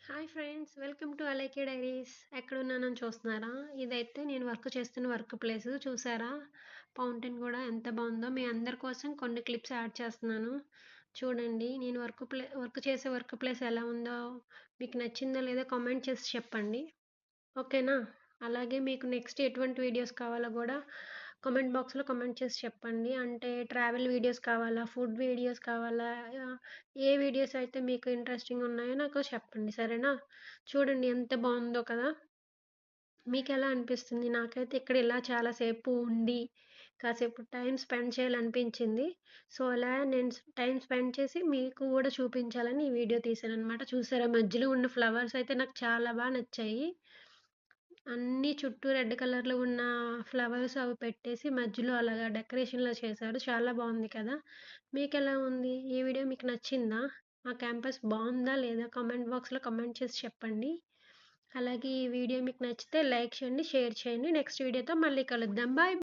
Hi friends, welcome to అలైకే diaries. ఎక్కడున్నానని చూస్తున్నారా? ఇదైతే నేను వర్క్ చేస్తున్న వర్క్ ప్లేస్. చూసారా? ఫౌంటైన్ కూడా ఎంత బాగుందో. మీ అందరి కోసం కొన్ని క్లిప్స్ యాడ్ చేస్తున్నాను. చూడండి, నేను వర్క్ చేసే వర్క్ ప్లేస్ ఎలా ఉందో, మీకు నచ్చిందో లేదో కామెంట్ చేసి చెప్పండి. ఓకేనా? అలాగే మీకు నెక్స్ట్ ఎటువంటి వీడియోస్ కావాలో కూడా కామెంట్ బాక్స్లో కామెంట్ చేసి చెప్పండి. అంటే ట్రావెల్ వీడియోస్ కావాలా, ఫుడ్ వీడియోస్ కావాలా, ఏ వీడియోస్ అయితే మీకు ఇంట్రెస్టింగ్ ఉన్నాయో నాకు చెప్పండి. సరేనా? చూడండి ఎంత బాగుందో కదా. మీకు ఎలా అనిపిస్తుంది? నాకైతే ఇక్కడ ఇలా చాలాసేపు ఉండి కాసేపు టైం స్పెండ్ చేయాలనిపించింది. సో అలా నేను టైం స్పెండ్ చేసి మీకు కూడా చూపించాలని ఈ వీడియో తీశాను అనమాట. చూసారా, మధ్యలో ఉన్న ఫ్లవర్స్ అయితే నాకు చాలా బాగా నచ్చాయి. అన్నీ చుట్టూ రెడ్ కలర్‌లో ఉన్న ఫ్లవర్స్ అవి పెట్టేసి మధ్యలో అలాగా డెకరేషన్‌లా చేశారు. చాలా బావుంది కదా. మీకెలా ఉంది? ఈ వీడియో మీకు నచ్చిందా? మా క్యాంపస్ బావుందా లేదా? కామెంట్ బాక్స్‌లో కామెంట్ చేసి చెప్పండి. అలాగే ఈ వీడియో మీకు నచ్చితే లైక్ చేయండి, షేర్ చేయండి. నెక్స్ట్ వీడియోతో మళ్ళీ కలుద్దాం. బాయ్.